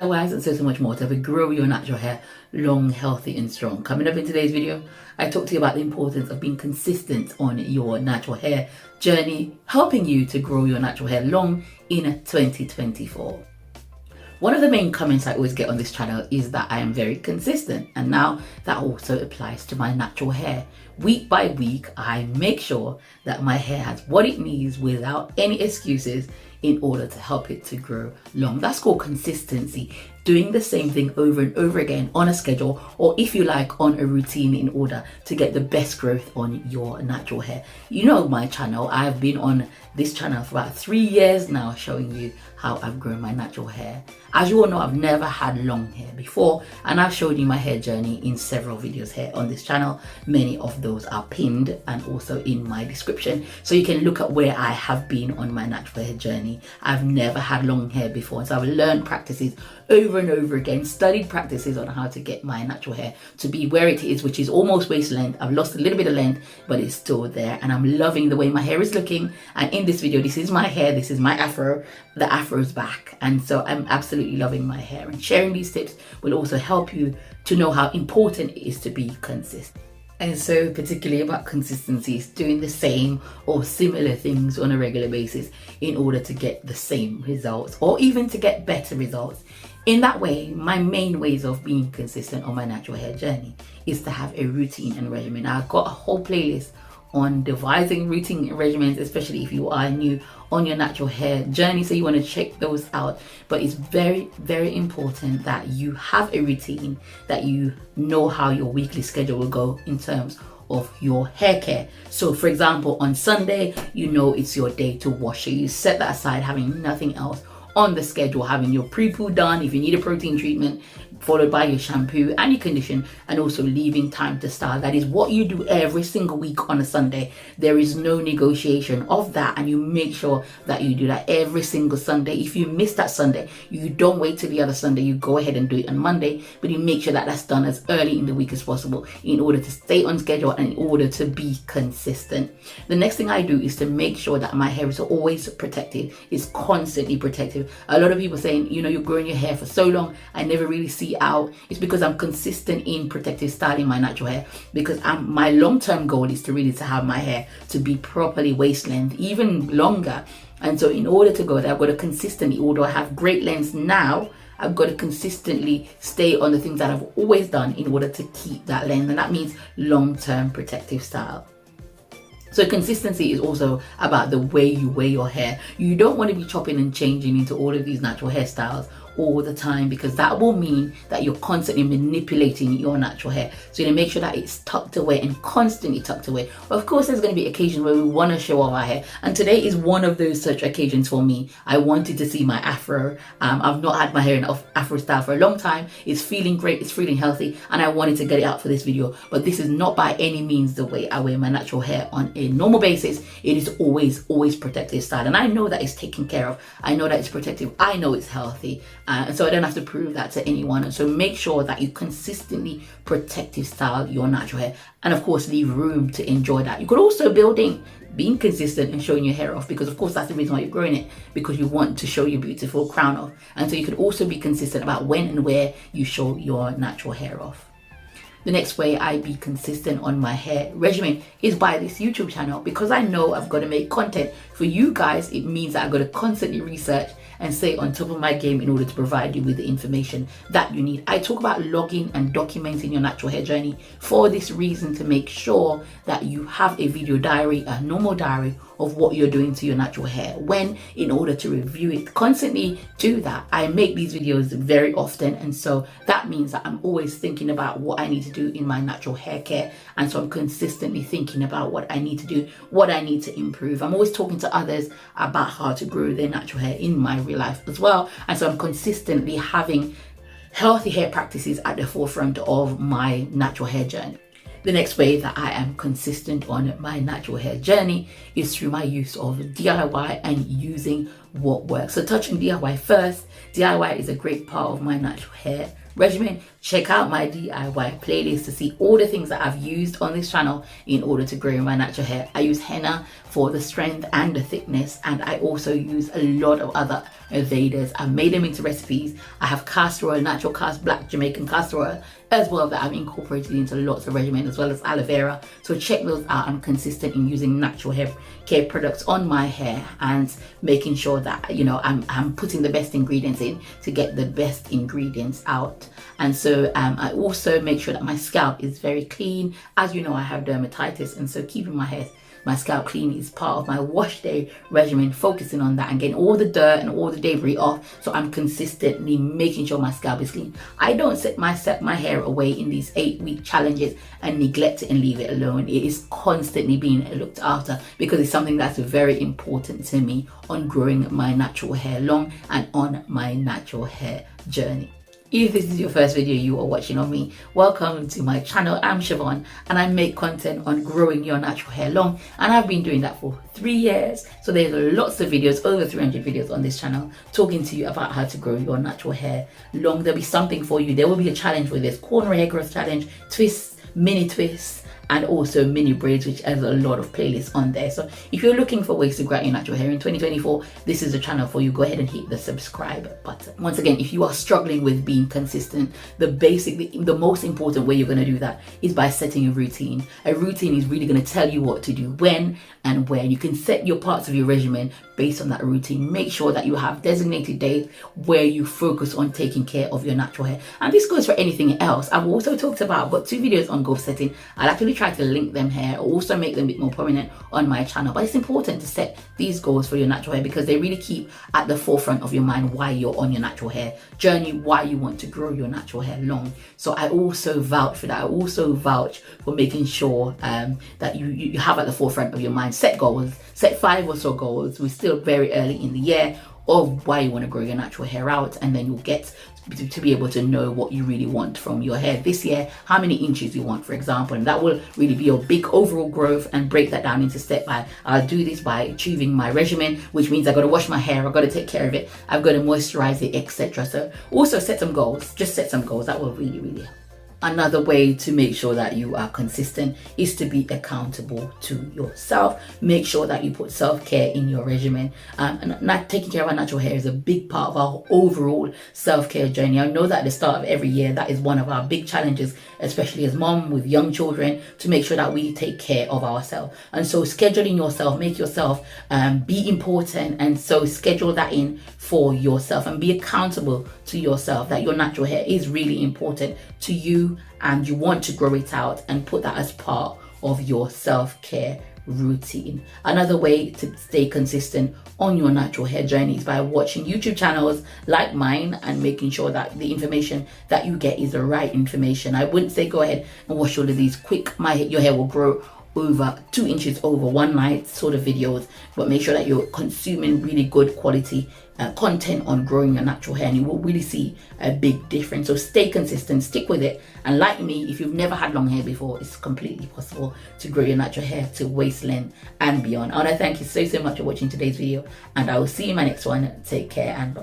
DIYs and so much more to help grow your natural hair long, healthy and strong. Coming up in today's video, I talk to you about the importance of being consistent on your natural hair journey, helping you to grow your natural hair long in 2024. One of the main comments I always get on this channel is that I am very consistent, and now that also applies to my natural hair. Week by week, I make sure that my hair has what it needs without any excuses in order to help it to grow long. That's called consistency. Doing the same thing over and over again on a schedule, or if you like, on a routine, in order to get the best growth on your natural hair. You know my channel. I've been on this channel for about 3 years now, showing you how I've grown my natural hair. As you all know, I've never had long hair before, and I've showed you my hair journey in several videos here on this channel. Many of those are pinned and also in my description, so you can look at where I have been on my natural hair journey. I've never had long hair before, so I've learned practices over and over again, studied practices on how to get my natural hair to be where it is, which is almost waist length. I've lost a little bit of length, but it's still there, and I'm loving the way my hair is looking. And in this video, this is my hair, this is my afro. The afro's back, and so I'm absolutely loving my hair, and sharing these tips will also help you to know how important it is to be consistent. And so particularly about consistency is doing the same or similar things on a regular basis in order to get the same results, or even to get better results. In that way, my main ways of being consistent on my natural hair journey is to have a routine and regimen. I've got a whole playlist on devising routine and regimens, especially if you are new on your natural hair journey, so you want to check those out. But it's very, very important that you have a routine, that you know how your weekly schedule will go in terms of your hair care. So for example, on Sunday, you know it's your day to wash, so you set that aside, having nothing else on the schedule, having your pre-poo done if you need a protein treatment, followed by your shampoo and your condition, and also leaving time to style. That is what you do every single week on a Sunday. There is no negotiation of that, and you make sure that you do that every single Sunday. If you miss that Sunday, you don't wait till the other Sunday, you go ahead and do it on Monday, but you make sure that that's done as early in the week as possible in order to stay on schedule and in order to be consistent. The next thing I do is to make sure that my hair is always protected, is constantly protected. A lot of people saying, you know, you're growing your hair for so long, I never really see out. It's because I'm consistent in protective styling my natural hair, because my long-term goal is to really to have my hair to be properly waist length, even longer. And so in order to go there, I've got to consistently, although I have great lengths now, I've got to consistently stay on the things that I've always done in order to keep that length, and that means long-term protective style. So consistency is also about the way you wear your hair. You don't want to be chopping and changing into all of these natural hairstyles all the time, because that will mean that you're constantly manipulating your natural hair. So you make sure that it's tucked away and constantly tucked away. Of course, there's going to be occasions where we want to show off our hair, and today is one of those such occasions for me. I wanted to see my afro. I've not had my hair in afro style for a long time. It's feeling great, it's feeling healthy, and I wanted to get it out for this video. But this is not by any means the way I wear my natural hair on a normal basis. It is always protective style, and I know that it's taken care of. I know that it's protective. I know it's healthy. And so I don't have to prove that to anyone. And so make sure that you consistently protective style your natural hair, and of course leave room to enjoy that. You could also build in being consistent and showing your hair off, because of course that's the reason why you're growing it, because you want to show your beautiful crown off. And so you could also be consistent about when and where you show your natural hair off. The next way I be consistent on my hair regimen is by this YouTube channel, because I know I've got to make content for you guys. It means that I've got to constantly research and stay on top of my game in order to provide you with the information that you need. I talk about logging and documenting your natural hair journey for this reason, to make sure that you have a video diary, a normal diary of what you're doing to your natural hair, when in order to review it. Constantly do that. I make these videos very often, and so that means that I'm always thinking about what I need to do in my natural hair care, and so I'm consistently thinking about what I need to do, what I need to improve. I'm always talking to others about how to grow their natural hair in my real life as well, and so I'm consistently having healthy hair practices at the forefront of my natural hair journey. The next way that I am consistent on my natural hair journey is through my use of DIY and using what works. So touching DIY first, DIY is a great part of my natural hair regimen, check out my DIY playlist to see all the things that I've used on this channel in order to grow my natural hair. I use henna for the strength and the thickness, and I also use a lot of other evaders. I've made them into recipes. I have castor oil, natural black Jamaican castor oil as well, that I've incorporated into lots of regimen, as well as aloe vera. So check those out. I'm consistent in using natural hair care products on my hair and making sure that, you know, I'm putting the best ingredients in to get the best ingredients out. And so I also make sure that my scalp is very clean. As you know, I have dermatitis, and so keeping my scalp clean is part of my wash day regimen, focusing on that and getting all the dirt and all the debris off, so I'm consistently making sure my scalp is clean. I don't set my hair away in these 8-week challenges and neglect it and leave it alone. It is constantly being looked after because it's something that's very important to me on growing my natural hair long and on my natural hair journey. If this is your first video you are watching on me, welcome to my channel. I'm Siobhan and I make content on growing your natural hair long, and I've been doing that for 3 years. So there's lots of videos, over 300 videos on this channel, talking to you about how to grow your natural hair long. There'll be something for you. There will be a challenge with this corner hair growth challenge, twists, mini twists, and also mini braids, which has a lot of playlists on there. So if you're looking for ways to grow your natural hair in 2024, this is the channel for you. Go ahead and hit the subscribe button. Once again, if you are struggling with being consistent, the most important way you're going to do that is by setting a routine. A routine is really going to tell you what to do when and where. You can set your parts of your regimen based on that routine. Make sure that you have designated days where you focus on taking care of your natural hair. And this goes for anything else. I've also talked about, but 2 videos on goal setting. I'll actually try to link them here, also make them a bit more prominent on my channel. But it's important to set these goals for your natural hair because they really keep at the forefront of your mind why you're on your natural hair journey, why you want to grow your natural hair long. So I also vouch for that. I also vouch for making sure that you have at the forefront of your mind, set goals, set 5 or so goals. We're still very early in the year of why you want to grow your natural hair out, and then you'll get to be able to know what you really want from your hair this year, how many inches you want, for example, and that will really be your big overall growth. And break that down into step by I'll do this by achieving my regimen, which means I've got to wash my hair, I've got to take care of it, I've got to moisturize it, etc. So also set some goals, just set some goals. That will really help. Another way to make sure that you are consistent is to be accountable to yourself. Make sure that you put self-care in your regimen. And not taking care of our natural hair is a big part of our overall self-care journey. I know that at the start of every year, that is one of our big challenges, especially as mom with young children, to make sure that we take care of ourselves. And so scheduling yourself, make yourself be important. And so schedule that in for yourself and be accountable to yourself that your natural hair is really important to you and you want to grow it out, and put that as part of your self-care routine. Another way to stay consistent on your natural hair journey is by watching YouTube channels like mine and making sure that the information that you get is the right information. I wouldn't say go ahead and watch all of these quick your hair will grow over 2 inches over one night sort of videos, but make sure that you're consuming really good quality content on growing your natural hair, and you will really see a big difference. So stay consistent, stick with it, and like me, if you've never had long hair before, it's completely possible to grow your natural hair to waist length and beyond. I want to thank you so much for watching today's video, and I will see you in my next one. Take care and bye.